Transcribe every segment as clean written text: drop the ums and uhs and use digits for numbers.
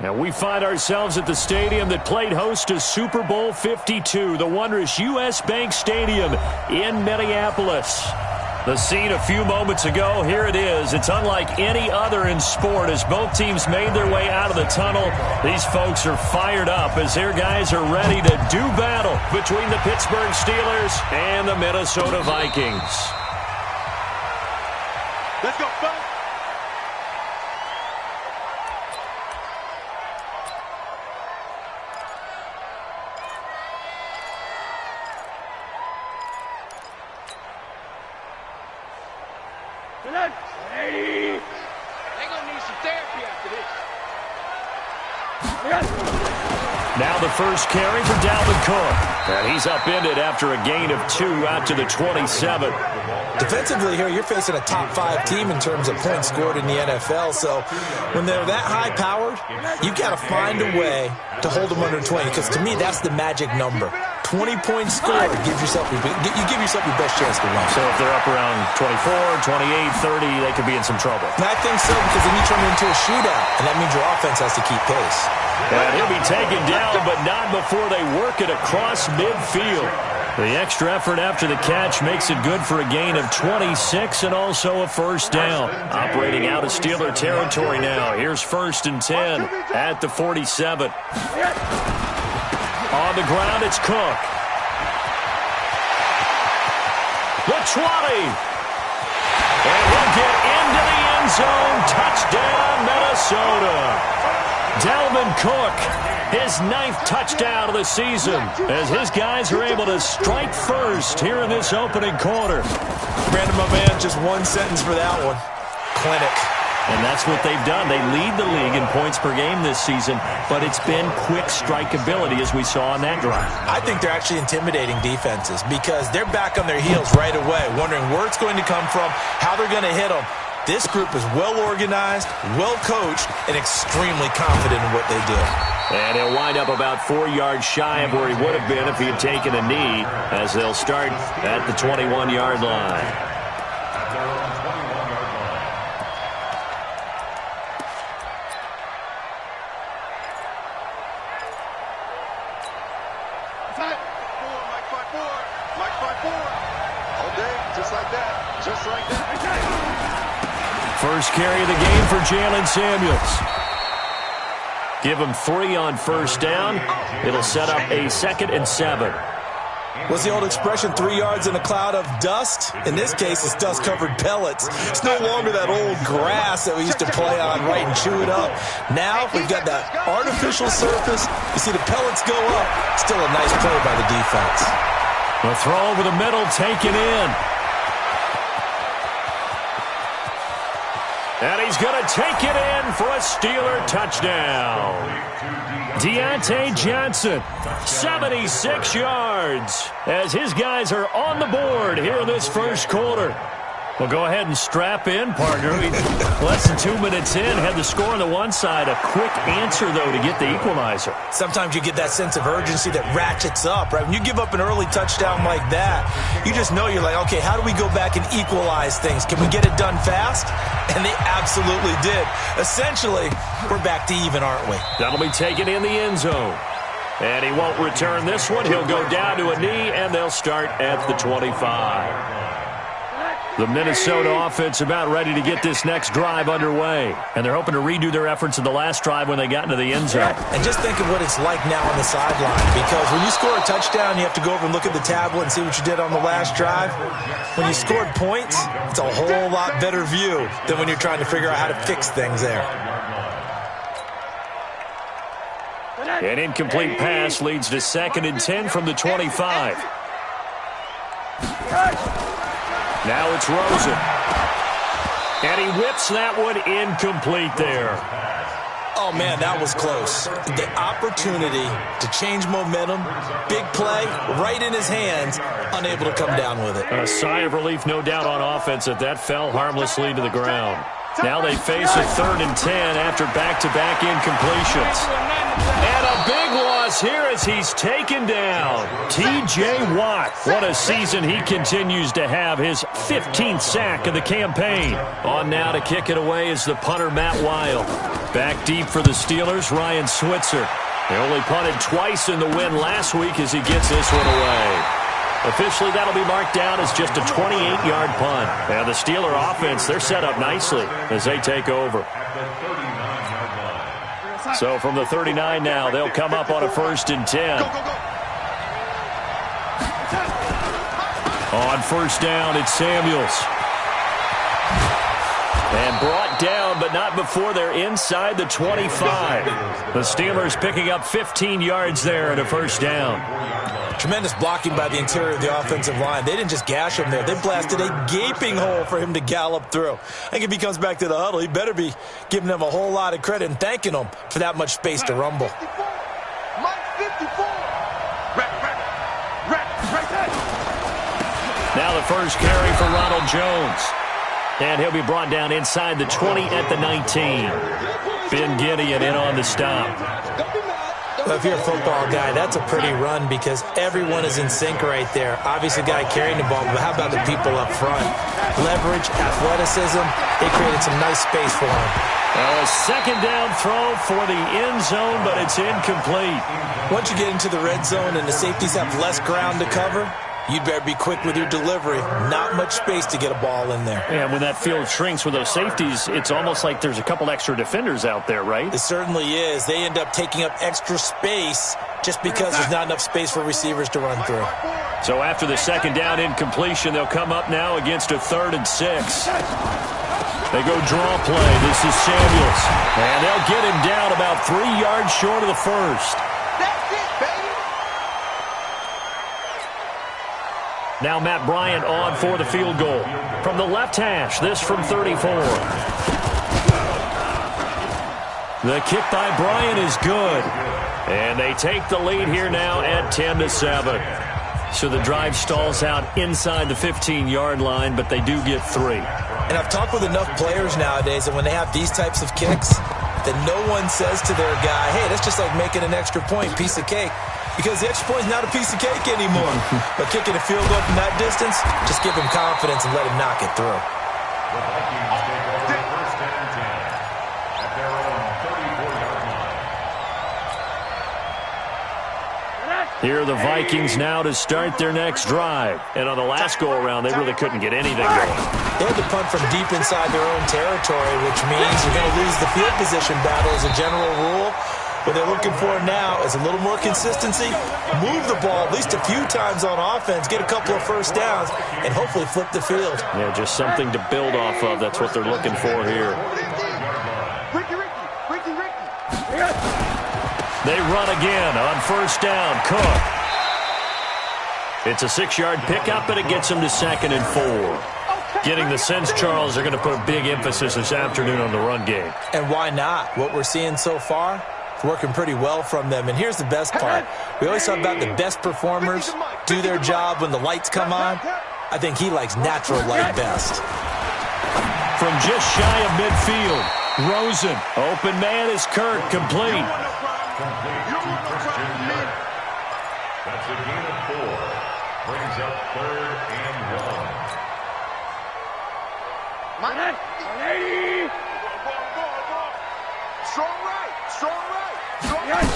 And we find ourselves at the stadium that played host to Super Bowl 52, the wondrous U.S. Bank Stadium in Minneapolis. The scene a few moments ago, here it is. It's unlike any other in sport as both teams made their way out of the tunnel. These folks are fired up as their guys are ready to do battle between the Pittsburgh Steelers and the Minnesota Vikings. Let's go, folks. They're going to need some therapy after this. Now the first carry for Dalvin Cook. And he's upended after a gain of 2 out to the 27. Defensively here, you're facing a top-5 team in terms of points scored in the NFL. So when they're that high-powered, you've got to find a way to hold them under 20. Because to me, that's the magic number. 20 points scored, you give yourself your best chance to win. So if they're up around 24, 28, 30, they could be in some trouble. I think so, because then you turn it into a shootout, and that means your offense has to keep pace. And he'll be taken down, but not before they work it across midfield. The extra effort after the catch makes it good for a gain of 26 and also a first down. Operating out of Steeler territory now. Here's 1st and 10 at the 47. On the ground, it's Cook. The 20. And he'll get into the end zone. Touchdown, Minnesota. Dalvin Cook, his 9th touchdown of the season, as his guys are able to strike first here in this opening quarter. Brandon, my man, just one sentence for that one. Clinic. And that's what they've done. They lead the league in points per game this season, but it's been quick strikeability as we saw on that drive. I think they're actually intimidating defenses because they're back on their heels right away, wondering where it's going to come from, how they're going to hit them. This group is well-organized, well-coached, and extremely confident in what they do. And he'll wind up about 4 yards shy of where he would have been if he had taken a knee, as they'll start at the 21-yard line. First carry of the game for Jalen Samuels. Give him 3 on first down. It'll set up a 2nd and 7. What's the old expression, 3 yards in a cloud of dust? In this case, it's dust-covered pellets. It's no longer that old grass that we used to play on, right, and chew it up. Now we've got that artificial surface. You see the pellets go up. Still a nice play by the defense. The throw over the middle, taken in. And he's going to take it in for a Steeler touchdown. Deontay Johnson, 76 yards, as his guys are on the board here in this first quarter. Well, go ahead and strap in, partner. Less than 2 minutes in, had the score on the one side. A quick answer, though, to get the equalizer. Sometimes you get that sense of urgency that ratchets up, right? When you give up an early touchdown like that, you just know you're like, okay, how do we go back and equalize things? Can we get it done fast? And they absolutely did. Essentially, we're back to even, aren't we? That'll be taken in the end zone. And he won't return this one. He'll go down to a knee, and they'll start at the 25. The Minnesota offense about ready to get this next drive underway. And they're hoping to redo their efforts in the last drive when they got into the end zone. And just think of what it's like now on the sideline. Because when you score a touchdown, you have to go over and look at the tablet and see what you did on the last drive. When you scored points, it's a whole lot better view than when you're trying to figure out how to fix things there. An incomplete pass leads to 2nd and 10 from the 25. Now it's Rosen. And he whips that one incomplete there. Oh, man, that was close. The opportunity to change momentum, big play, right in his hands, unable to come down with it. A sigh of relief, no doubt, on offense that fell harmlessly to the ground. Now they face a 3rd and 10 after back-to-back incompletions. And a big loss this here as he's taken down. T.J. Watt. What a season he continues to have. His 15th sack of the campaign. On now to kick it away is the punter, Matt Weil. Back deep for the Steelers, Ryan Switzer. They only punted twice in the win last week as he gets this one away. Officially, that'll be marked down as just a 28-yard punt. And the Steeler offense, they're set up nicely as they take over. So from the 39 now, they'll come up on a 1st and 10. On 1st down, it's Samuels. And brought down, but not before they're inside the 25. The Steelers picking up 15 yards there and a 1st down. Tremendous blocking by the interior of the offensive line. They didn't just gash him there. They blasted a gaping hole for him to gallop through. I think if he comes back to the huddle, he better be giving them a whole lot of credit and thanking them for that much space to rumble. Now the first carry for Ronald Jones. And he'll be brought down inside the 20 at the 19. Ben Gideon in on the stop. Well, if you're a football guy, that's a pretty run because everyone is in sync right there. Obviously, the guy carrying the ball, but how about the people up front? Leverage, athleticism, they created some nice space for him. A 2nd down throw for the end zone, but it's incomplete. Once you get into the red zone and the safeties have less ground to cover, you'd better be quick with your delivery. Not much space to get a ball in there. And when that field shrinks with those safeties, it's almost like there's a couple extra defenders out there, right? It certainly is. They end up taking up extra space just because there's not enough space for receivers to run through. So after the 2nd down incompletion, they'll come up now against a 3rd and 6. They go draw play. This is Samuels. And they'll get him down about 3 yards short of the 1st. Now Matt Bryant on for the field goal. From the left hash, this from 34. The kick by Bryant is good. And they take the lead here now at 10-7. So the drive stalls out inside the 15-yard line, but they do get 3. And I've talked with enough players nowadays that when they have these types of kicks, that no one says to their guy, hey, that's just like making an extra point, piece of cake. Because the extra point is not a piece of cake anymore. But kicking a field goal from that distance, just give him confidence and let him knock it through. Here are the Vikings now to start their next drive. And on the last go-around, they really couldn't get anything going. They had to punt from deep inside their own territory, which means you're going to lose the field position battle as a general rule. What they're looking for now is a little more consistency, move the ball at least a few times on offense, get a couple of 1st downs, and hopefully flip the field. Yeah, just something to build off of. That's what they're looking for here. They run again on 1st down. Cook. It's a 6-yard pickup, and it gets them to 2nd and 4. Getting the sense, Charles, they're going to put a big emphasis this afternoon on the run game. And why not? What we're seeing so far, it's working pretty well from them. And here's the best part. We always talk about the best performers do their job when the lights come on. I think he likes natural light best. From just shy of midfield, Rosen. Open man is Kirk, complete. That's a gain of 4. Brings up 3rd and 1. 180. Strong right. Strong right. Strong right.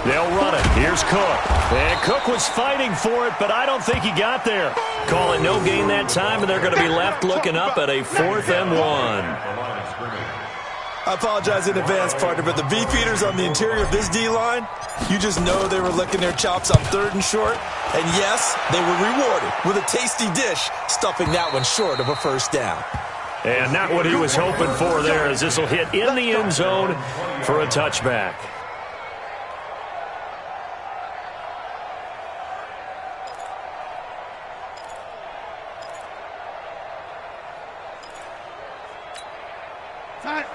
They'll run it. Here's Cook. And Cook was fighting for it, but I don't think he got there. Call it no gain that time, and they're going to be left looking up at a 4th and 1. I apologize in advance, partner, but the beefeaters on the interior of this D-line, you just know they were licking their chops on 3rd and short. And yes, they were rewarded with a tasty dish, stuffing that one short of a 1st down. And not what he was hoping for there, as this will hit in the end zone for a touchback.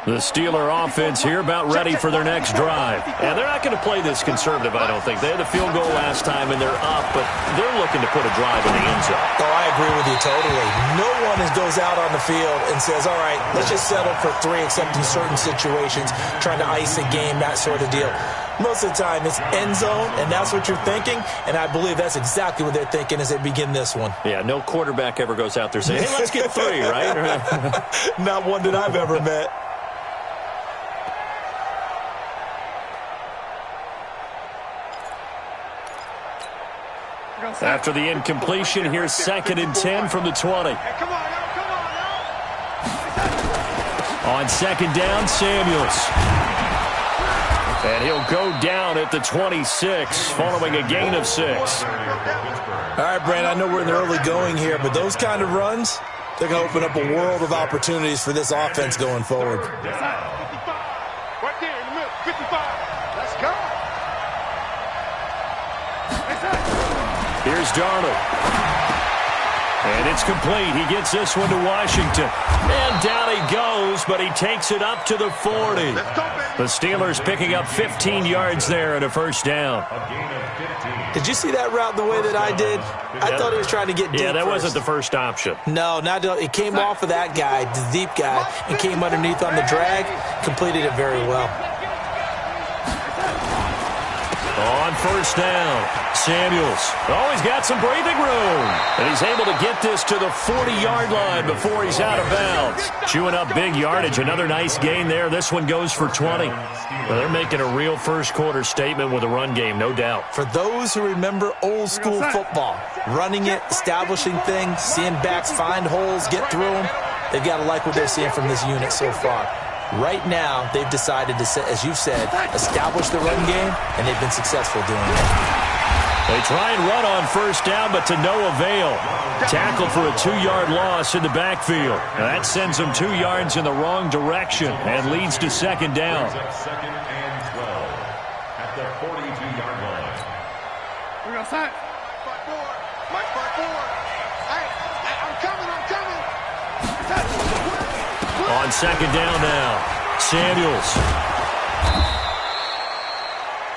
The Steeler offense here about ready for their next drive. And they're not going to play this conservative, I don't think. They had a field goal last time, and they're up, but they're looking to put a drive in the end zone. Oh, I agree with you totally. No one goes out on the field and says, all right, let's just settle for 3, except in certain situations, trying to ice a game, that sort of deal. Most of the time, it's end zone, and that's what you're thinking, and I believe that's exactly what they're thinking as they begin this one. Yeah, no quarterback ever goes out there saying, hey, let's get 3, right? Not one that I've ever met. After the incompletion, here's 2nd and 10 from the 20. On 2nd down, Samuels. And he'll go down at the 26, following a gain of 6. All right, Brandon, I know we're in the early going here, but those kind of runs, they're going to open up a world of opportunities for this offense going forward. Right there in the middle, 55. Let's go. Here's Darnold. And it's complete. He gets this one to Washington. And down he goes, but he takes it up to the 40. The Steelers picking up 15 yards there and a first down. Did you see that route the way that I did? I thought he was trying to get deep. Yeah, that first. wasn't the first option. No, it came off of that guy, the deep guy, and came underneath on the drag. Completed it very well. On first down, Samuels. Oh, he's got some breathing room. And he's able to get this to the 40-yard line before he's out of bounds. Chewing up big yardage. Another nice gain there. This one goes for 20. Well, they're making a real first-quarter statement with a run game, no doubt. For those who remember old-school football, running it, establishing things, seeing backs find holes, get through them, they've got to like what they're seeing from this unit so far. Right now, they've decided to, as you've said, establish the run game, and they've been successful doing it. They try and run on first down, but to no avail. Tackled for a 2-yard loss in the backfield. Now that sends them 2 yards in the wrong direction and leads to 2nd down. 2nd and 12 at the 42-yard line. We're going to sign. Mike 5-4. Hey, I'm coming. On 2nd down now, Samuels.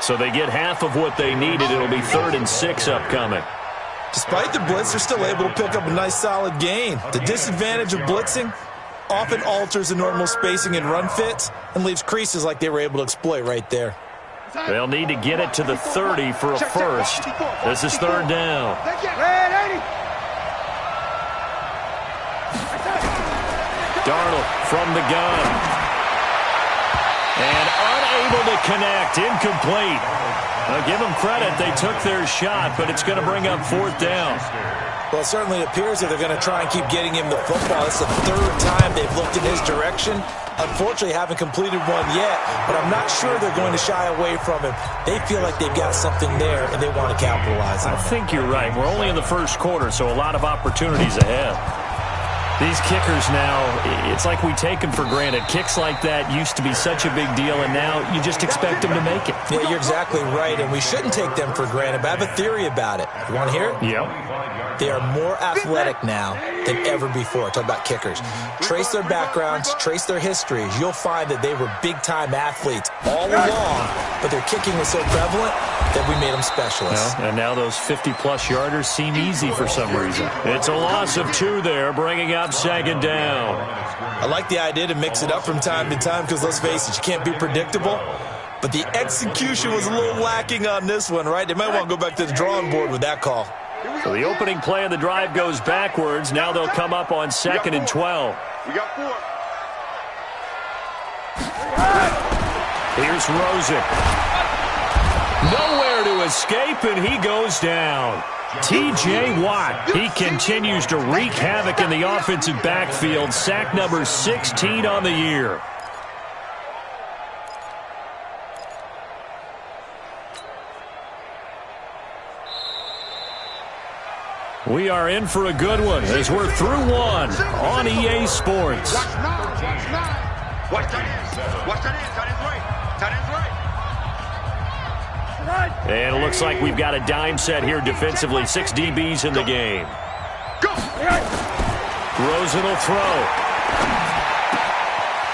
So they get half of what they needed. It'll be 3rd and 6 upcoming. Despite the blitz, they're still able to pick up a nice solid gain. The disadvantage of blitzing often alters the normal spacing and run fits and leaves creases like they were able to exploit right there. They'll need to get it to the 30 for a first. This is 3rd down. Darnold from the gun. And unable to connect. Incomplete. Now give them credit. They took their shot, but it's going to bring up 4th down. Well, it certainly appears that they're going to try and keep getting him the football. It's the 3rd time they've looked in his direction. Unfortunately, haven't completed one yet, but I'm not sure they're going to shy away from him. They feel like they've got something there, and they want to capitalize on it. I think you're right. We're only in the first quarter, so a lot of opportunities ahead. These kickers now, it's like we take them for granted. Kicks like that used to be such a big deal, and now you just expect them to make it. Yeah, you're exactly right, and we shouldn't take them for granted, but I have a theory about it. You want to hear it? Yep. They are more athletic now than ever before. Talk about kickers. Trace their backgrounds, trace their histories. You'll find that they were big-time athletes all along, but their kicking was so prevalent that we made them specialists. Well, and now those 50-plus yarders seem easy for some reason. It's a loss of 2 there, bringing up 2nd down. I like the idea to mix it up from time to time because, let's face it, you can't be predictable. But the execution was a little lacking on this one, right? They might want to go back to the drawing board with that call. So the opening play of the drive goes backwards. Now they'll come up on 2nd and 12. We got 4. Here's Rosen. Nowhere to escape, and he goes down. T.J. Watt, he continues to wreak havoc in the offensive backfield. Sack number 16 on the year. We are in for a good one as we're through one on EA Sports. Watch 9. Watch that in. Watch that in. Tight end's right. Tight end's right. And it looks like we've got a dime set here defensively. 6 DBs in the game. Go. Rosen will throw.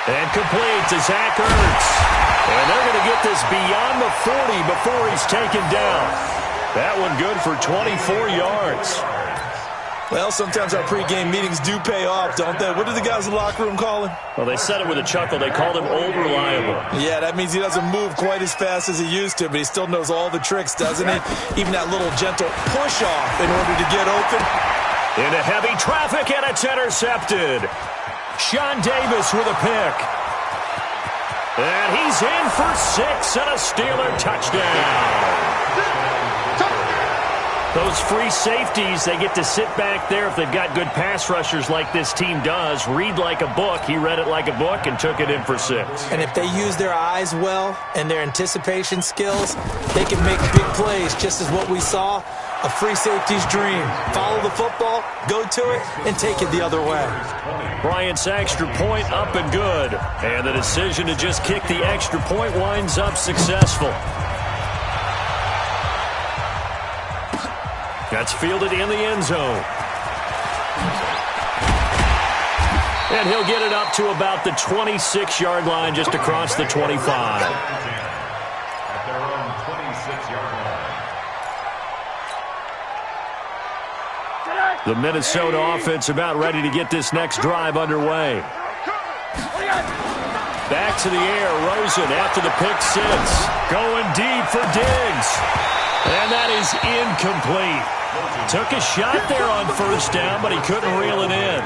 And complete to Zach Ertz. And they're going to get this beyond the 40 before he's taken down. That one good for 24 yards. Well, sometimes our pregame meetings do pay off, don't they? What do the guys in the locker room call him? Well, they said it with a chuckle. They called him Old Reliable. Yeah, that means he doesn't move quite as fast as he used to, but he still knows all the tricks, doesn't he? Even that little gentle push-off in order to get open. Into heavy traffic, and it's intercepted. Sean Davis with a pick. And he's in for 6 and a Steeler touchdown. Those free safeties, they get to sit back there if they've got good pass rushers like this team does. Read like a book. He read it like a book and took it in for 6. And if they use their eyes well and their anticipation skills, they can make big plays, just as what we saw. A free safety's dream. Follow the football, go to it, and take it the other way. Bryant's extra point up and good. And the decision to just kick the extra point winds up successful. That's fielded in the end zone. And he'll get it up to about the 26-yard line, just across the 25. At their own 26-yard line. The Minnesota offense about ready to get this next drive underway. Back to the air, Rosen after the pick 6. Going deep for Diggs. And that is incomplete. Took a shot there on first down, but he couldn't reel it in.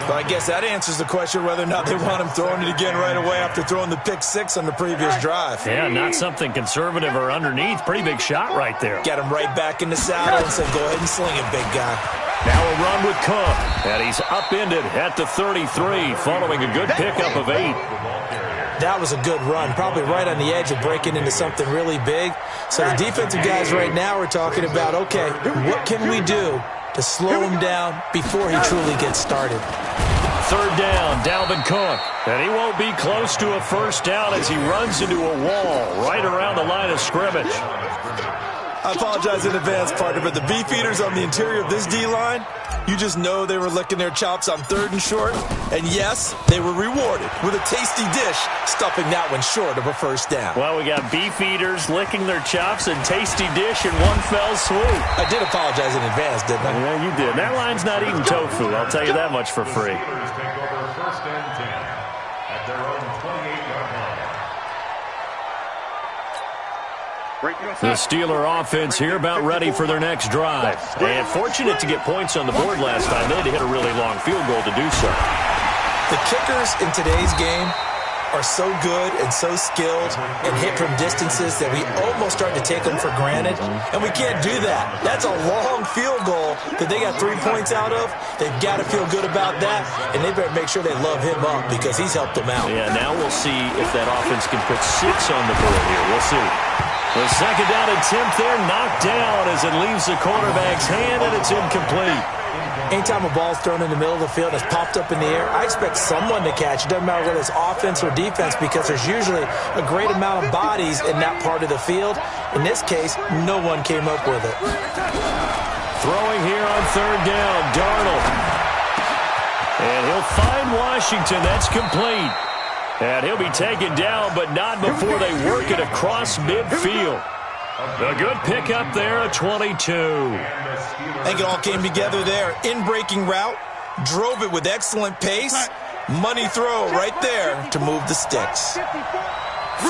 But I guess that answers the question whether or not they want him throwing it again right away after throwing the pick 6 on the previous drive. Yeah, not something conservative or underneath. Pretty big shot right there. Got him right back in the saddle and said, go ahead and sling it, big guy. Now a run with Cook. And he's upended at the 33, following a good pickup of 8. That was a good run, probably right on the edge of breaking into something really big. So the defensive guys right now are talking about, okay, what can we do to slow him down before he truly gets started? 3rd down, Dalvin Cook. And he won't be close to a first down as he runs into a wall right around the line of scrimmage. I apologize in advance, partner, but the beefeaters on the interior of this D-line, you just know they were licking their chops on 3rd and short. And yes, they were rewarded with a tasty dish, stuffing that one short of a first down. Well, we got beefeaters licking their chops and tasty dish in one fell swoop. I did apologize in advance, didn't I? Yeah, you did. That line's not eating tofu, I'll tell you that much for free. Steelers take over 1st and 10 at their own 28-yard line. The Steeler offense here about ready for their next drive. And fortunate to get points on the board last time. They had to hit a really long field goal to do so. The kickers in today's game are so good and so skilled and hit from distances that we almost start to take them for granted. And we can't do that. That's a long field goal that they got 3 points out of. They've got to feel good about that, and they better make sure they love him up because he's helped them out. Yeah, now we'll see if that offense can put 6 on the board here. We'll see. The 2nd down attempt there knocked down as it leaves the quarterback's hand, and it's incomplete. Anytime a ball's thrown in the middle of the field and it's popped up in the air, I expect someone to catch. It doesn't matter whether it's offense or defense because there's usually a great amount of bodies in that part of the field. In this case, no one came up with it. Throwing here on 3rd down, Darnold. And he'll find Washington. That's complete. And he'll be taken down, but not before they work it across midfield. A good pickup there, a 22. I think it all came together there. In-breaking route, drove it with excellent pace. Money throw right there to move the sticks.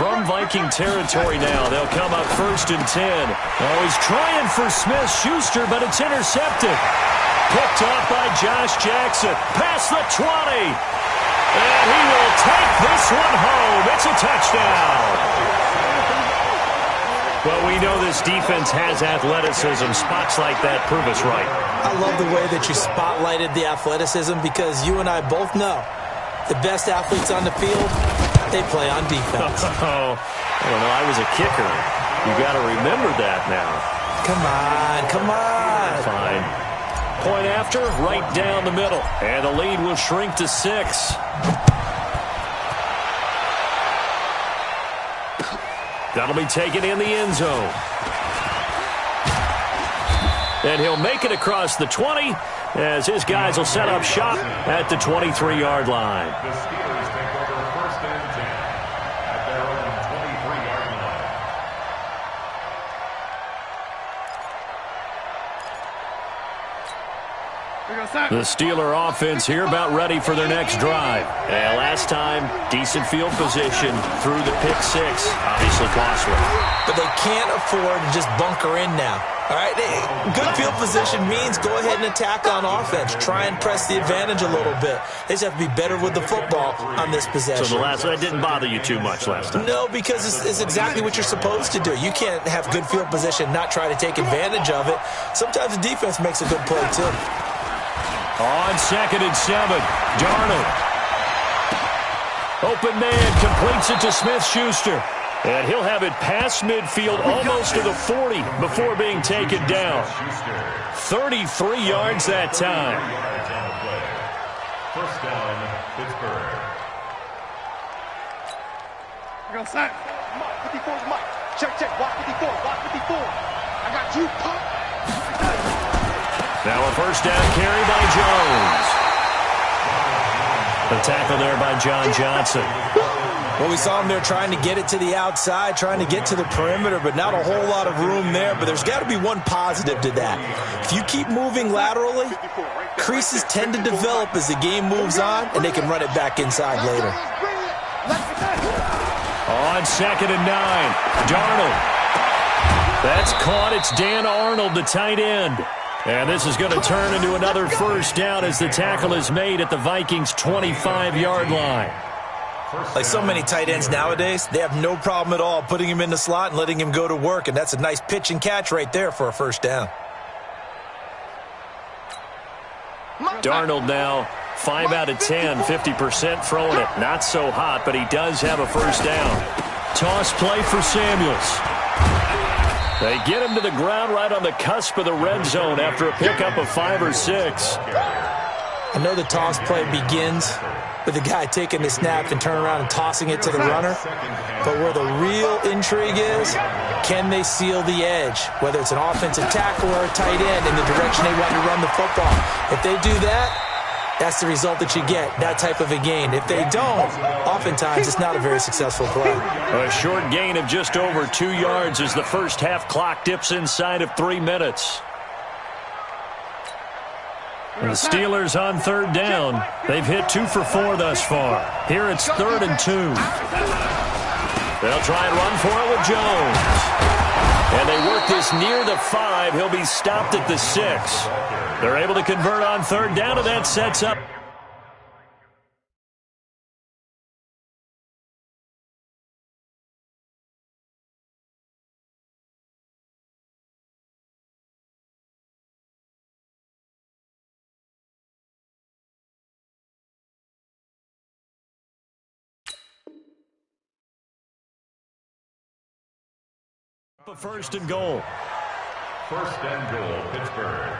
From Viking territory now, they'll come up 1st and 10. Oh, he's trying for Smith-Schuster, but it's intercepted. Picked off by Josh Jackson. Past the 20. And he will take this one home. It's a touchdown. Well, we know this defense has athleticism. Spots like that prove us right. I love the way that you spotlighted the athleticism because you and I both know the best athletes on the field, they play on defense. Oh, I don't know. I was a kicker. You got to remember that now. Come on, come on. Fine. Point after, right down the middle. And the lead will shrink to 6. That'll be taken in the end zone. And he'll make it across the 20 as his guys will set up shop at the 23-yard line. The Steelers take over 1st and 10 at their own 23-yard line. The Steeler offense here about ready for their next drive. And last time, decent field position through the pick six. Obviously costly. But they can't afford to just bunker in now. All right, good field position means go ahead and attack on offense. Try and press the advantage a little bit. They just have to be better with the football on this possession. So that didn't bother you too much last time? No, because it's exactly what you're supposed to do. You can't have good field position, not try to take advantage of it. Sometimes the defense makes a good play, too. On 2nd and 7, Darnold. Open man, completes it to Smith-Schuster. And he'll have it past midfield almost to the 40 before being taken down. 33 yards that time. First down, Pittsburgh. We're going to set. 54 is Mike. Check. Block 54. I got you, pop. Now a first down carry by Jones. The tackle there by John Johnson. Well, we saw him there trying to get it to the outside, trying to get to the perimeter, but not a whole lot of room there. But there's got to be one positive to that. If you keep moving laterally, creases tend to develop as the game moves on, and they can run it back inside later. On 2nd and 9, Darnold. That's caught. It's Dan Arnold, the tight end. And this is going to turn into another first down as the tackle is made at the Vikings' 25-yard line. Like so many tight ends nowadays, they have no problem at all putting him in the slot and letting him go to work, and that's a nice pitch and catch right there for a first down. Darnold now 5 out of 10, 50% throwing it. Not so hot, but he does have a first down. Toss play for Samuels. They get him to the ground right on the cusp of the red zone after a pickup of 5 or 6. I know the toss play begins with the guy taking the snap and turning around and tossing it to the runner. But where the real intrigue is, can they seal the edge? Whether it's an offensive tackle or a tight end in the direction they want to run the football. If they do that, that's the result that you get, that type of a gain. If they don't, oftentimes it's not a very successful play. A short gain of just over 2 yards as the first half clock dips inside of 3 minutes. The Steelers on 3rd down. They've hit 2 for 4 thus far. Here it's 3rd and 2. They'll try and run for it with Jones. And they work this near the 5. He'll be stopped at the 6. They're able to convert on 3rd down, and that sets up. A 1st and goal. 1st and goal, Pittsburgh.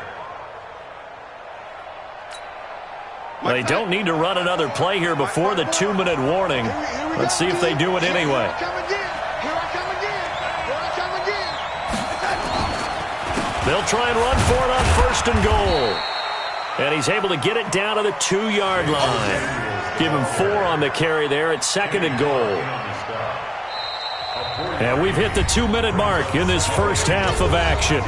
They don't need to run another play here before the 2-minute warning. Let's see if they do it anyway. They'll try and run for it on 1st and goal. And he's able to get it down to the 2-yard line. Give him 4 on the carry there at 2nd and goal. And we've hit the 2-minute mark in this first half of action.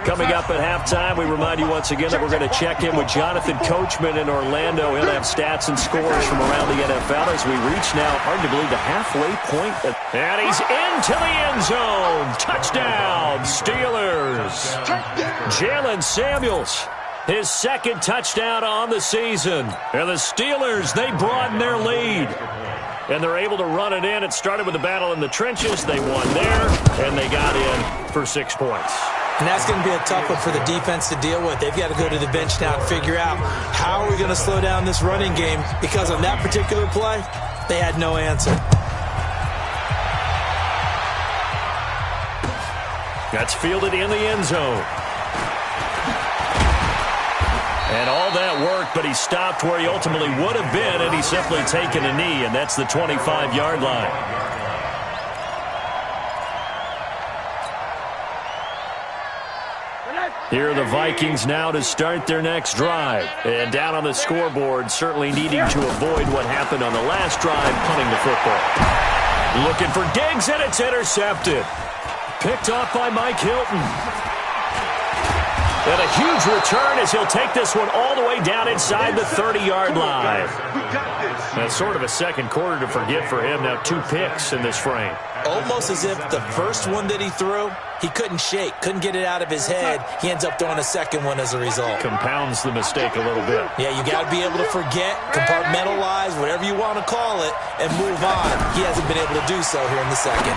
Coming up at halftime, we remind you once again that we're going to check in with Jonathan Coachman in Orlando. He'll have stats and scores from around the NFL as we reach now, hard to believe, the halfway point. And he's into the end zone. Touchdown, Steelers. Jalen Samuels, his 2nd touchdown on the season. And the Steelers, they broaden their lead. And they're able to run it in. It started with a battle in the trenches. They won there, and they got in for 6 points. And that's going to be a tough one for the defense to deal with. They've got to go to the bench now and figure out how are we going to slow down this running game, because on that particular play, they had no answer. That's fielded in the end zone. And all that worked, but he stopped where he ultimately would have been, and he's simply taken a knee, and that's the 25-yard line. Here are the Vikings now to start their next drive. And down on the scoreboard, certainly needing to avoid what happened on the last drive, punting the football. Looking for Diggs, and it's intercepted. Picked off by Mike Hilton. And a huge return as he'll take this one all the way down inside the 30-yard line. That's sort of a second quarter to forget for him. Now 2 picks in this frame. Almost as if the first one that he threw, he couldn't shake, couldn't get it out of his head. He ends up throwing a second one as a result. Compounds the mistake a little bit. Yeah, you got to be able to forget, compartmentalize, whatever you want to call it, and move on. He hasn't been able to do so here in the second.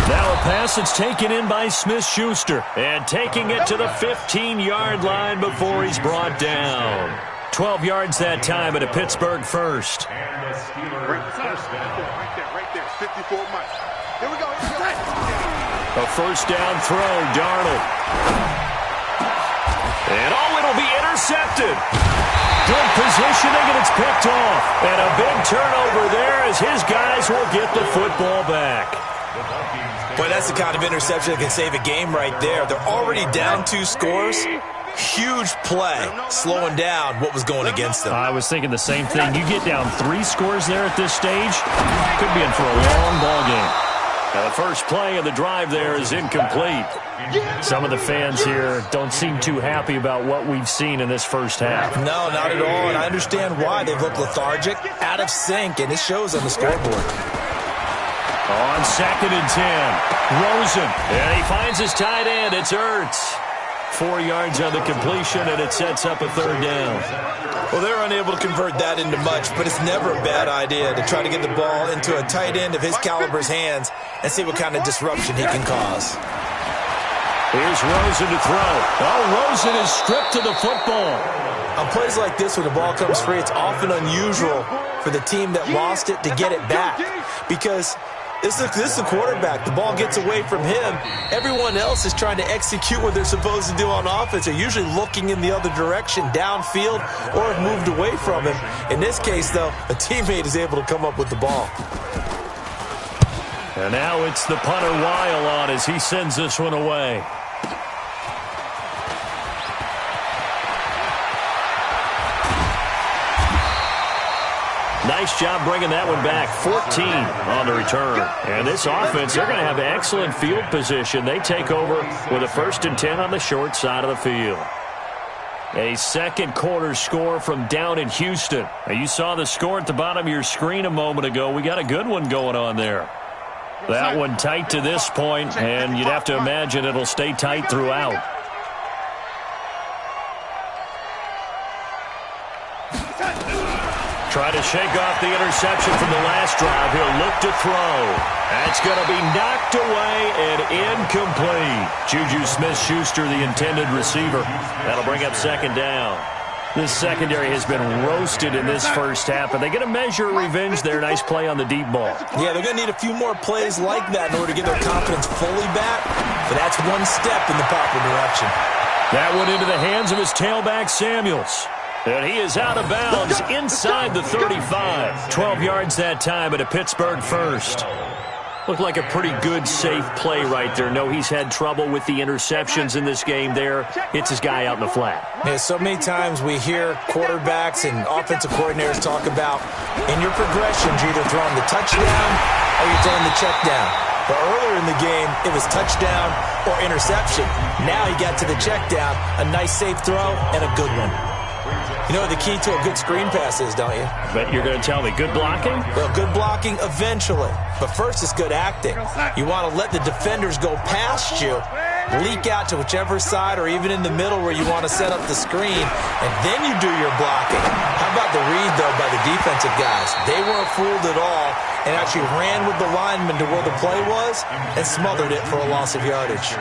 Now a pass that's taken in by Smith-Schuster. And taking it to the 15-yard line before he's brought down. 12 yards that time at a Pittsburgh first. And the Steelers first down. Right there. 54 miles. Here we go. A first down throw, Darnold. And it'll be intercepted. Good positioning, and it's picked off. And a big turnover there as his guys will get the football back. Boy, that's the kind of interception that can save a game right there. They're already down 2 scores. Huge play, slowing down what was going against them. I was thinking the same thing. You get down 3 scores there at this stage, could be in for a long ball game. Now the first play of the drive there is incomplete. Some of the fans here don't seem too happy about what we've seen in this first half. No, not at all, and I understand why. They've looked lethargic, out of sync, and it shows on the scoreboard. On 2nd and 10, Rosen, and he finds his tight end. It's Ertz. 4 yards on the completion, and it sets up a 3rd down. Well, they're unable to convert that into much, but it's never a bad idea to try to get the ball into a tight end of his caliber's hands and see what kind of disruption he can cause. Here's Rosen to throw. Oh, Rosen is stripped to the football. On plays like this, when the ball comes free, it's often unusual for the team that lost it to get it back, because this is the quarterback. The ball gets away from him. Everyone else is trying to execute what they're supposed to do on offense. They're usually looking in the other direction, downfield, or have moved away from him. In this case, though, a teammate is able to come up with the ball. And now it's the punter Weil on as he sends this one away. Nice job bringing that one back. 14 on the return. And this offense, they're going to have excellent field position. They take over with a 1st and 10 on the short side of the field. A second quarter score from down in Houston. Now, you saw the score at the bottom of your screen a moment ago. We got a good one going on there. That one tight to this point, and you'd have to imagine it'll stay tight throughout. Try to shake off the interception from the last drive. He'll look to throw. That's going to be knocked away and incomplete. Juju Smith-Schuster, the intended receiver. That'll bring up 2nd down. This secondary has been roasted in this first half, but they get a measure of revenge there. Nice play on the deep ball. Yeah, they're going to need a few more plays like that in order to get their confidence fully back, but that's one step in the proper direction. That went into the hands of his tailback, Samuels. And he is out of bounds inside the 35. 12 yards that time at a Pittsburgh first. Looked like a pretty good, safe play right there. No, he's had trouble with the interceptions in this game there. Hits his guy out in the flat. Yeah, so many times we hear quarterbacks and offensive coordinators talk about in your progressions, you're either throwing the touchdown or you're throwing the check down. But earlier in the game, it was touchdown or interception. Now he got to the check down, a nice safe throw, and a good one. You know what the key to a good screen pass is, don't you? Bet you're going to tell me. Good blocking? Well, good blocking eventually. But first, it's good acting. You want to let the defenders go past you, leak out to whichever side or even in the middle where you want to set up the screen, and then you do your blocking. How about the read, though, by the defensive guys? They weren't fooled at all and actually ran with the lineman to where the play was and smothered it for a loss of yardage.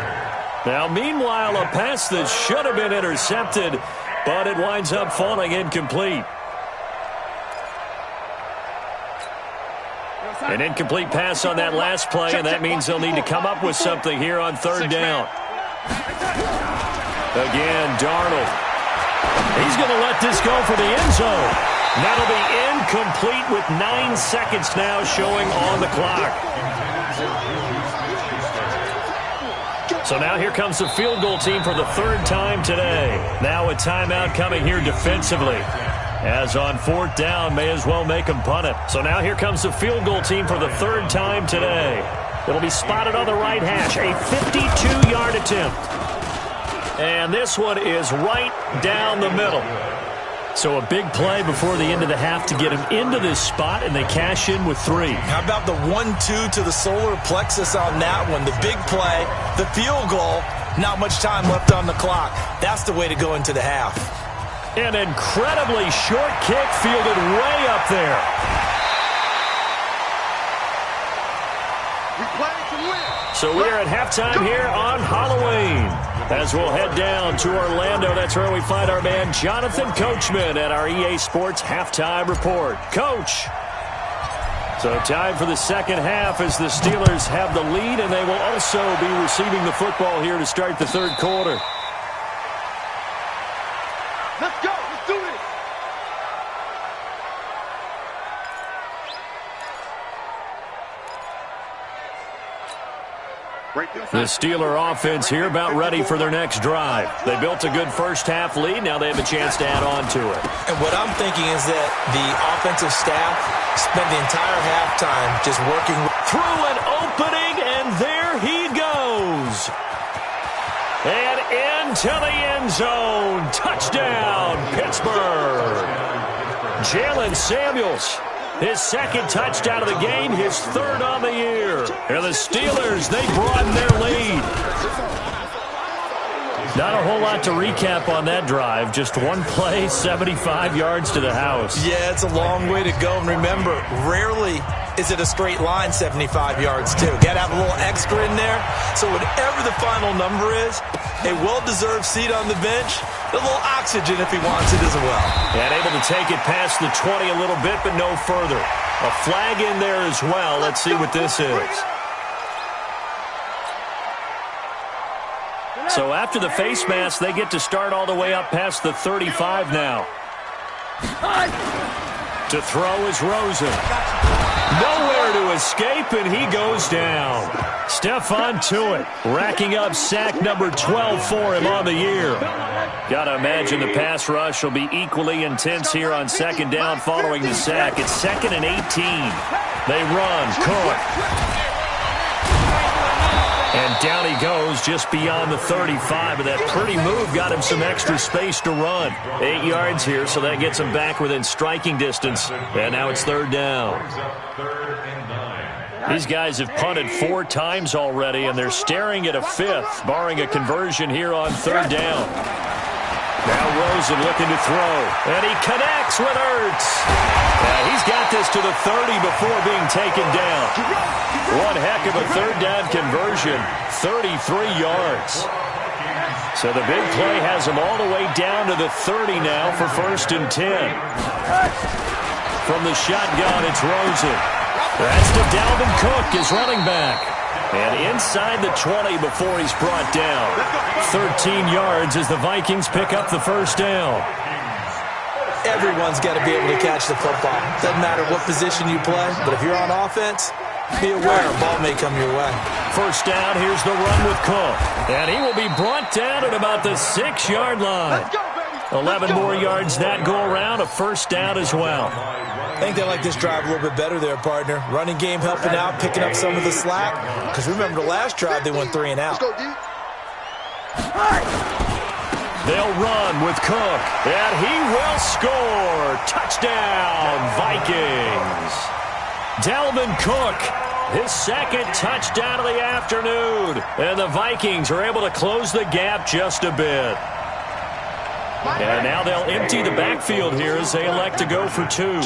Now, meanwhile, a pass that should have been intercepted, but it winds up falling incomplete. An incomplete pass on that last play, and that means they'll need to come up with something here on 3rd down. Again, Darnold. He's going to let this go for the end zone. That'll be incomplete with 9 seconds now showing on the clock. So now here comes the field goal team for the 3rd time today. Now a timeout coming here defensively. As on 4th down, may as well make them punt it. So now here comes the field goal team for the 3rd time today. It'll be spotted on the right hash. A 52-yard attempt. And this one is right down the middle. So a big play before the end of the half to get him into this spot, and they cash in with 3. How about the 1-2 to the solar plexus on that one? The big play, the field goal, not much time left on the clock. That's the way to go into the half. An incredibly short kick fielded way up there. We playing to win. So we're at halftime here on Halloween. As we'll head down to Orlando, that's where we find our man Jonathan Coachman at our EA Sports Halftime Report. Coach. So time for the second half as the Steelers have the lead, and they will also be receiving the football here to start the 3rd quarter. Let's go. Let's do this. The Steeler offense here about ready for their next drive. They built a good first-half lead. Now they have a chance to add on to it. And what I'm thinking is that the offensive staff spent the entire halftime just working through an opening, and there he goes. And into the end zone. Touchdown, Pittsburgh. Jalen Samuels. His 2nd touchdown of the game, his 3rd on the year. And the Steelers, they broaden their lead. Not a whole lot to recap on that drive. Just one play, 75 yards to the house. Yeah, it's a long way to go. And remember, rarely is it a straight line 75 yards, too. Got to have a little extra in there. So whatever the final number is, a well-deserved seat on the bench, a little oxygen if he wants it as well. And able to take it past the 20 a little bit, but no further. A flag in there as well. Let's see what this is. So after the face mask, they get to start all the way up past the 35 now. To throw is Rosen. Nowhere to escape, and he goes down. Stephon Tuitt racking up sack number 12 for him on the year. Got to imagine the pass rush will be equally intense here on 2nd down following the sack. It's 2nd and 18. They run. Cook. And down he goes just beyond the 35. But that pretty move got him some extra space to run. 8 yards here, so that gets him back within striking distance. And now it's 3rd down. These guys have punted 4 times already, and they're staring at a 5th, barring a conversion here on 3rd down. Now Rosen looking to throw, and he connects with Ertz. He's got this to the 30 before being taken down. One heck of a 3rd down conversion, 33 yards. So the big play has him all the way down to the 30 now for 1st and 10. From the shotgun, it's Rosen. That's to Dalvin Cook, his running back. And inside the 20 before he's brought down. 13 yards as the Vikings pick up the 1st down. Everyone's got to be able to catch the football. Doesn't matter what position you play, but if you're on offense, be aware a ball may come your way. 1st down, here's the run with Cook. And he will be brought down at about the 6-yard line. 11 more yards that go around, a 1st down as well. I think they like this drive a little bit better there, partner. Running game helping out, picking up some of the slack. Because remember, the last drive, they went 3 and out. They'll run with Cook, and he will score. Touchdown, Vikings. Dalvin Cook, his 2nd touchdown of the afternoon. And the Vikings are able to close the gap just a bit. And now they'll empty the backfield here as they elect to go for 2.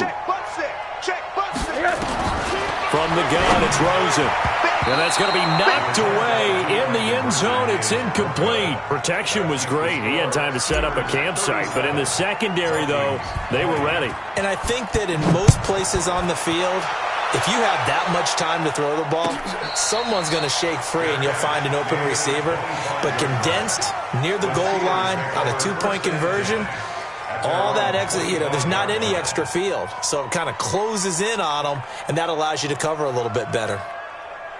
From the gun, it's Rosen. And that's going to be knocked away in the end zone. It's incomplete. Protection was great. He had time to set up a campsite. But in the secondary, though, they were ready. And I think that in most places on the field, if you have that much time to throw the ball, someone's going to shake free and you'll find an open receiver. But condensed near the goal line on a 2-point conversion, all that extra, there's not any extra field. So it kind of closes in on them, and that allows you to cover a little bit better.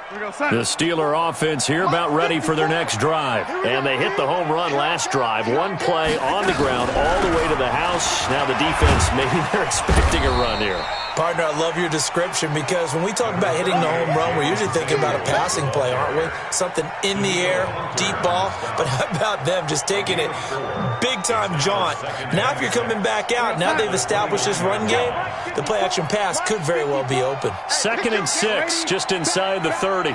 The Steeler offense here about ready for their next drive. And they hit the home run last drive. One play on the ground all the way to the house. Now the defense, maybe they're expecting a run here. Partner, I love your description because when we talk about hitting the home run, we're usually thinking about a passing play, aren't we? Something in the air, deep ball. But how about them just taking it big-time jaunt? Now if you're coming back out, now they've established this run game, the play-action pass could very well be open. 2nd and 6, just inside the 30.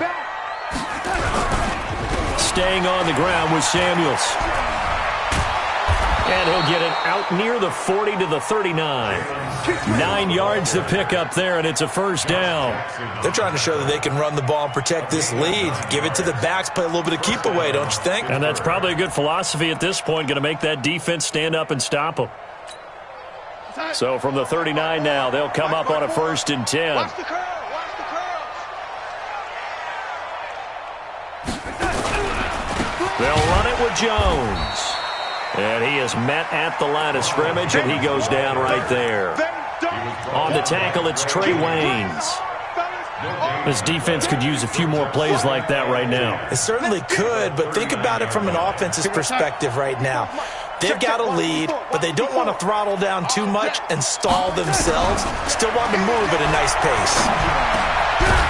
Staying on the ground with Samuels. And he'll get it out near the 40 to the 39. 9 yards to pick up there, and it's a first down. They're trying to show that they can run the ball and protect this lead. Give it to the backs, play a little bit of keep away, don't you think? And that's probably a good philosophy at this point, going to make that defense stand up and stop them. So from the 39 now, they'll come up on a 1st and 10. Watch the curl. Watch the curl. They'll run it with Jones. And he is met at the line of scrimmage, and he goes down right there. On the tackle, it's Trey Waynes. This defense could use a few more plays like that right now. It certainly could, but think about it from an offense's perspective right now. They've got a lead, but they don't want to throttle down too much and stall themselves. Still want to move at a nice pace.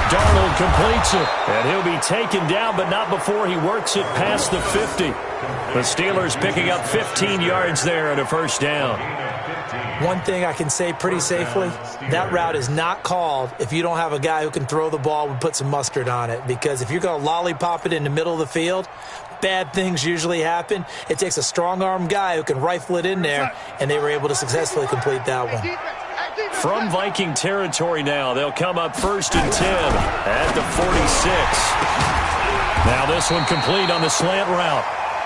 Darnold completes it, and he'll be taken down, but not before he works it past the 50. The Steelers picking up 15 yards there and a first down. One thing I can say pretty safely, that route is not called if you don't have a guy who can throw the ball and put some mustard on it. Because if you're going to lollipop it in the middle of the field, bad things usually happen. It takes a strong-arm guy who can rifle it in there, and they were able to successfully complete that one. From Viking territory now, they'll come up 1st and 10 at the 46. Now this one complete on the slant route.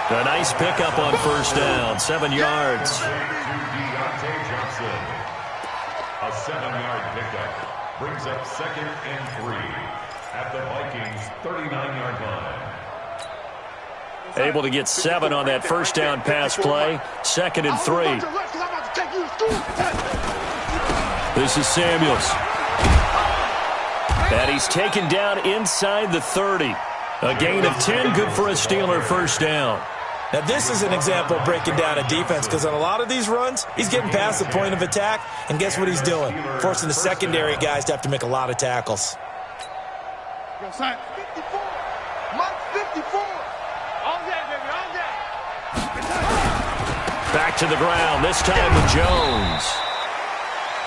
A nice pickup on first down, 7 yards. A 7-yard pickup brings up 2nd and 3 at the Vikings' 39-yard line. Able to get 7 on that first down pass play. 2nd and 3. This is Samuels. And he's taken down inside the 30. A gain of 10, good for a Steeler first down. Now, this is an example of breaking down a defense because on a lot of these runs, he's getting past the point of attack, and guess what he's doing? Forcing the secondary guys to have to make a lot of tackles. 54. Mark 54. All day, baby, all day. Back to the ground, this time with Jones.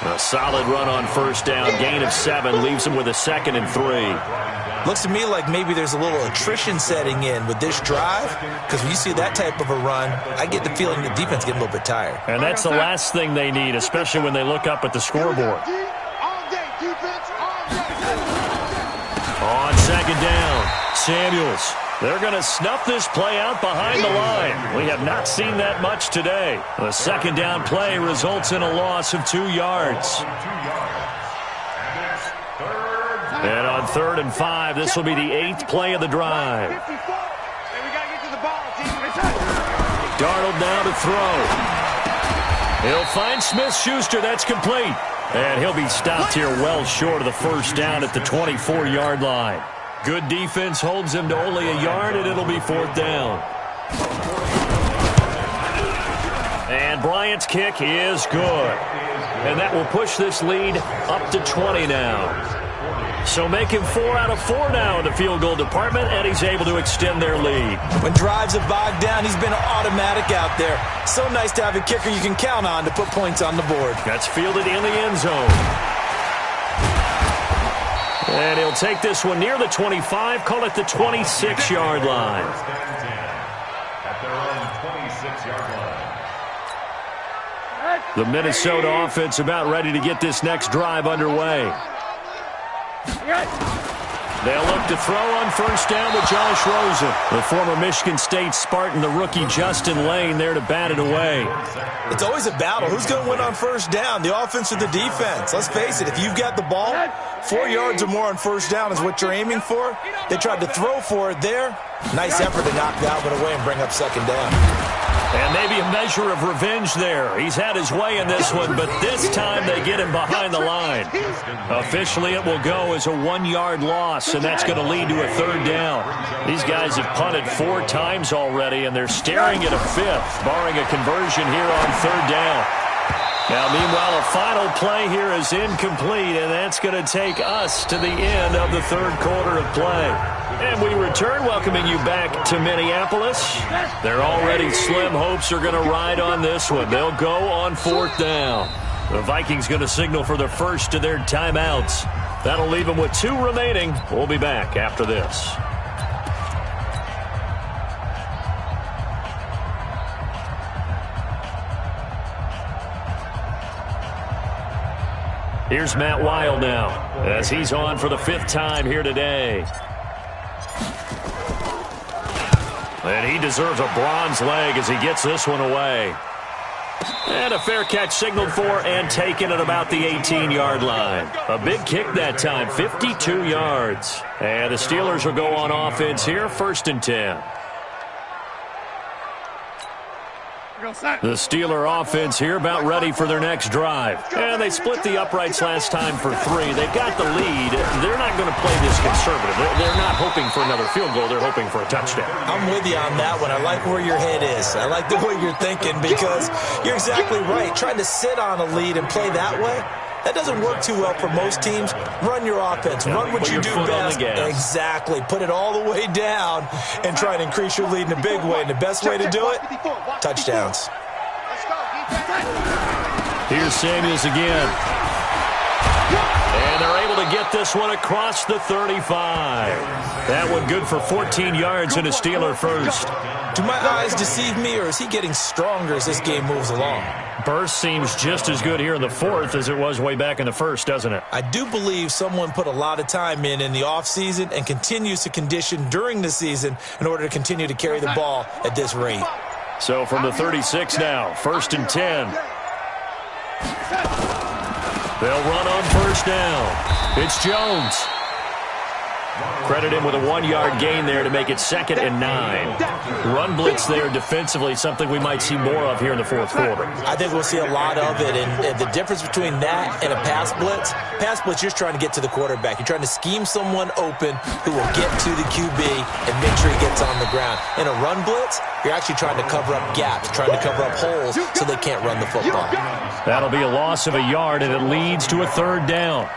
A solid run on first down, gain of 7, leaves him with a 2nd and 3. Looks to me like maybe there's a little attrition setting in with this drive, because when you see that type of a run, I get the feeling the defense getting a little bit tired. And that's the last thing they need, especially when they look up at the scoreboard. On 2nd down, Samuels. They're going to snuff this play out behind the line. We have not seen that much today. The 2nd down play results in a loss of 2 yards. And on 3rd and 5, this will be the 8th play of the drive. Darnold now to throw. He'll find Smith-Schuster. That's complete. And he'll be stopped here well short of the first down at the 24-yard line. Good defense holds him to only a yard, and it'll be 4th down. And Bryant's kick is good. And that will push this lead up to 20 now. So make him 4 out of 4 now in the field goal department, and he's able to extend their lead. When drives are bogged down, he's been automatic out there. So nice to have a kicker you can count on to put points on the board. That's fielded in the end zone. And he'll take this one near the 25, call it the 26-yard line. At their own 26-yard line. The Minnesota offense about ready to get this next drive underway. They'll look to throw on first down with Josh Rosen. The former Michigan State Spartan, the rookie Justin Lane there to bat it away. It's always a battle. Who's going to win on first down, the offense or the defense? Let's face it, if you've got the ball, 4 yards or more on first down is what you're aiming for. They tried to throw for it there. Nice effort to knock that one away and bring up 2nd down. And maybe a measure of revenge there. He's had his way in this one, but this time they get him behind the line. Officially, it will go as a 1-yard loss, and that's going to lead to a 3rd down. These guys have punted 4 times already, and they're staring at a 5th, barring a conversion here on 3rd down. Now, meanwhile, a final play here is incomplete, and that's going to take us to the end of the 3rd quarter of play. And we return, welcoming you back to Minneapolis. Their already slim hopes are going to ride on this one. They'll go on 4th down. The Vikings going to signal for the first of their timeouts. That'll leave them with 2 remaining. We'll be back after this. Here's Matt Weil now, as he's on for the 5th time here today. And he deserves a bronze leg as he gets this one away. And a fair catch signaled for and taken at about the 18-yard line. A big kick that time, 52 yards. And the Steelers will go on offense here, 1st and 10. The Steeler offense here about ready for their next drive. And they split the uprights last time for 3. They've got the lead. They're not going to play this conservative. They're not hoping for another field goal. They're hoping for a touchdown. I'm with you on that one. I like where your head is. I like the way you're thinking because you're exactly right. Trying to sit on a lead and play that way, that doesn't work too well for most teams. Run your offense. Run what you do best. Exactly. Put it all the way down and try and increase your lead in a big way. And the best way to do it, touchdowns. Here's Samuels again. And they're able to get this one across the 35. That one good for 14 yards and a Steeler first. Do my eyes deceive me, or is he getting stronger as this game moves along? Burst seems just as good here in the 4th as it was way back in the 1st, doesn't it? I do believe someone put a lot of time in the offseason and continues to condition during the season in order to continue to carry the ball at this rate. So from the 36 now, 1st and 10. They'll run on 1st down. It's Jones. Credit him with a 1-yard gain there to make it 2nd and 9. Run blitz there defensively, something we might see more of here in the 4th quarter. I think we'll see a lot of it, and the difference between that and a pass blitz, you're just trying to get to the quarterback. You're trying to scheme someone open who will get to the QB and make sure he gets on the ground. In a run blitz, you're actually trying to cover up gaps, trying to cover up holes so they can't run the football. That'll be a loss of a yard, and it leads to a 3rd down.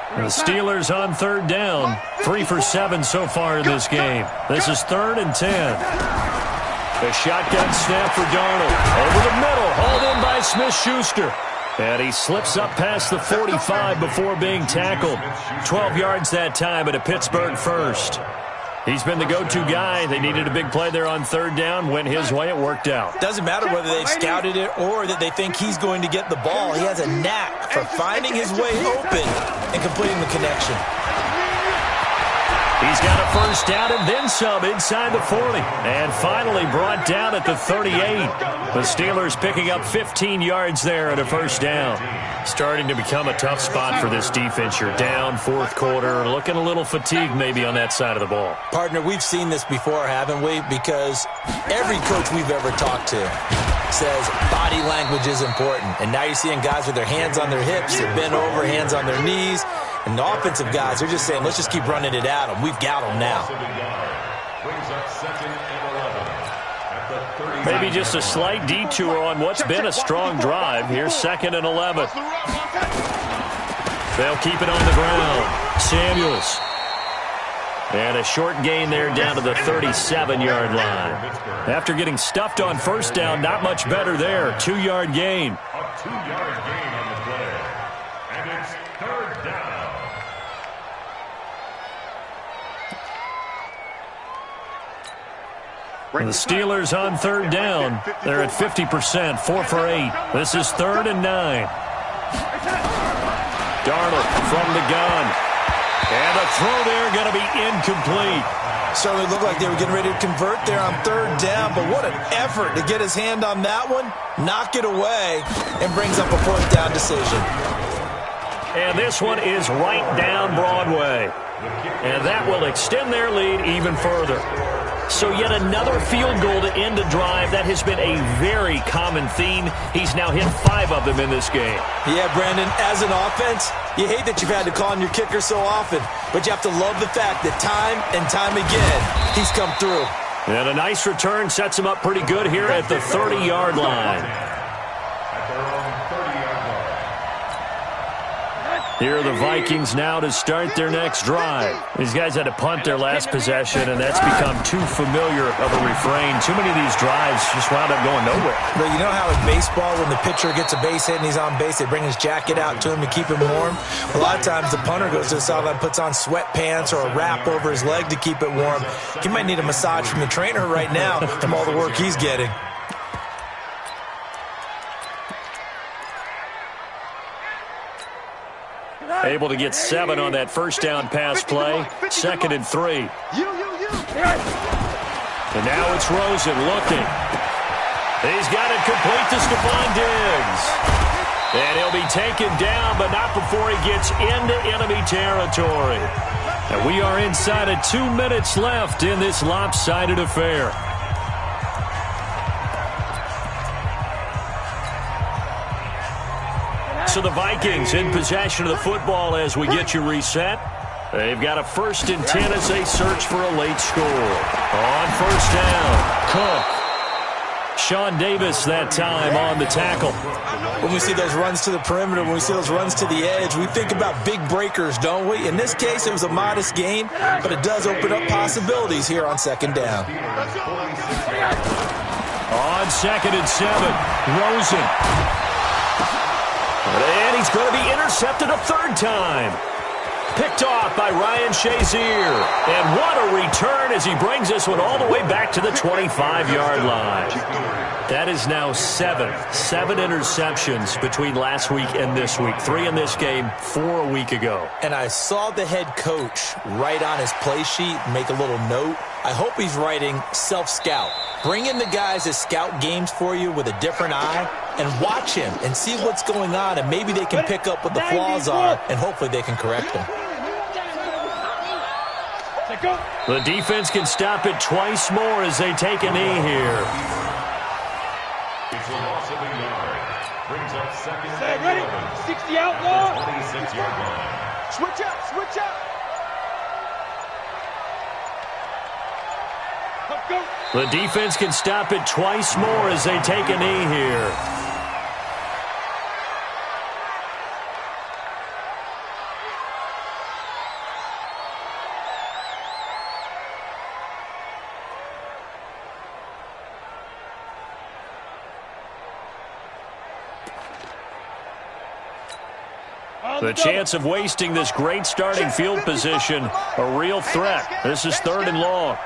The Steelers on 3rd down. 3 for 7 so far in this game. This is 3rd and 10. A shotgun snap for Darnold. Over the middle, hauled in by Smith-Schuster. And he slips up past the 45 before being tackled. 12 yards that time at a Pittsburgh first. He's been the go-to guy. They needed a big play there on 3rd down. Went his way. It worked out. Doesn't matter whether they've scouted it or that they think he's going to get the ball. He has a knack for finding his way open and completing the connection. He's got a 1st down and then some inside the 40. And finally brought down at the 38. The Steelers picking up 15 yards there at a 1st down. Starting to become a tough spot for this defense. You're down 4th quarter. Looking a little fatigued maybe on that side of the ball. Partner, we've seen this before, haven't we? Because every coach we've ever talked to says body language is important. And now you're seeing guys with their hands on their hips, they're bent over, hands on their knees. And the offensive guys, they're just saying, let's just keep running it at them. We've got them now. Maybe just a slight detour on what's been a strong drive. Here's 2nd and 11. They'll keep it on the ground. Samuels. And a short gain there down to the 37-yard line. After getting stuffed on 1st down, not much better there. 2-yard gain. A 2-yard gain on the play. And it's 3rd down. The Steelers on 3rd down. They're at 50%, 4 for 8. This is 3rd and 9. Darnold from the gun. And the throw there going to be incomplete. Certainly looked like they were getting ready to convert there on 3rd down, but what an effort to get his hand on that one, knock it away, and brings up a 4th down decision. And this one is right down Broadway. And that will extend their lead even further. So yet another field goal to end a drive. That has been a very common theme. He's now hit 5 of them in this game. Yeah, Brandon, as an offense, you hate that you've had to call on your kicker so often, but you have to love the fact that time and time again, he's come through. And a nice return sets him up pretty good here at the 30-yard line. Here are the Vikings now to start their next drive. These guys had to punt their last possession, and that's become too familiar of a refrain. Too many of these drives just wound up going nowhere. But you know how in baseball, when the pitcher gets a base hit and he's on base, they bring his jacket out to him to keep him warm? A lot of times the punter goes to the sideline, puts on sweatpants or a wrap over his leg to keep it warm. He might need a massage from the trainer right now from all the work he's getting. Able to get 7 on that first down pass play. 2nd and 3. And now it's Rosen looking. He's got it complete to Stephon Diggs. And he'll be taken down, but not before he gets into enemy territory. And we are inside of 2 minutes left in this lopsided affair. So the Vikings in possession of the football as we get you reset. They've got a 1st and 10 as they search for a late score. On 1st down, Cook. Sean Davis that time on the tackle. When we see those runs to the perimeter, when we see those runs to the edge, we think about big breakers, don't we? In this case, it was a modest gain, but it does open up possibilities here on 2nd down. On 2nd and 7, Rosen. And he's going to be intercepted a 3rd time. Picked off by Ryan Shazier. And what a return as he brings this one all the way back to the 25-yard line. That is now 7 interceptions between last week and this week. 3 in this game, 4 a week ago. And I saw the head coach write on his play sheet, make a little note. I hope he's writing self-scout. Bring in the guys that scout games for you with a different eye and watch him and see what's going on, and maybe they can pick up what the flaws are, and hopefully they can correct them. The defense can stop it twice more as they take a knee here. It's a loss of a yard. Brings up 2nd and Ready? 11. 60 out, long. 26-yard line. Switch out, switch out. Go. The defense can stop it twice more as they take a knee here. The chance of wasting this great starting field position, a real threat. This is 3rd and long.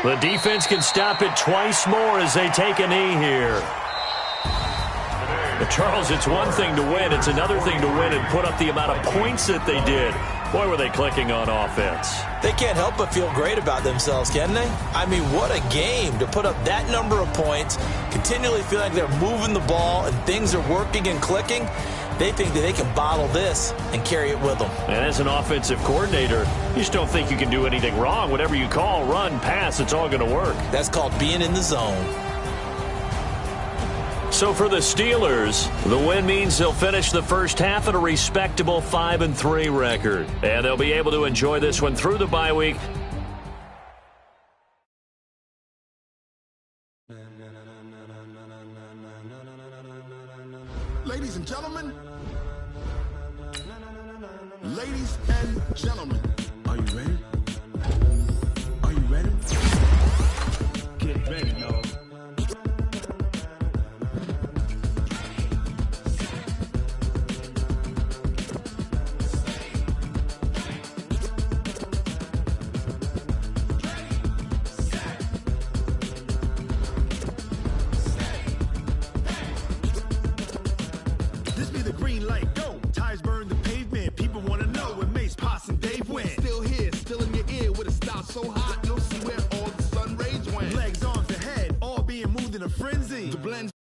The defense can stop it twice more as they take a knee here. But Charles, it's one thing to win. It's another thing to win and put up the amount of points that they did. Boy, were they clicking on offense. They can't help but feel great about themselves, can they? I mean, what a game to put up that number of points, continually feel like they're moving the ball and things are working and clicking. They think that they can bottle this and carry it with them. And as an offensive coordinator, you just don't think you can do anything wrong. Whatever you call, run, pass, it's all going to work. That's called being in the zone. So for the Steelers, the win means they'll finish the first half at a respectable 5-3 record. And they'll be able to enjoy this one through the bye week. Ladies and gentlemen, are you ready? Are you ready? Get ready, y'all. This be the green light, go. Tires burn the pavement. People want to know where Mace, Poss, and Dave went. Still here, still in your ear with a style so hot, you'll see where all the sun rays went. Legs, arms, and head, all being moved in a frenzy. To blend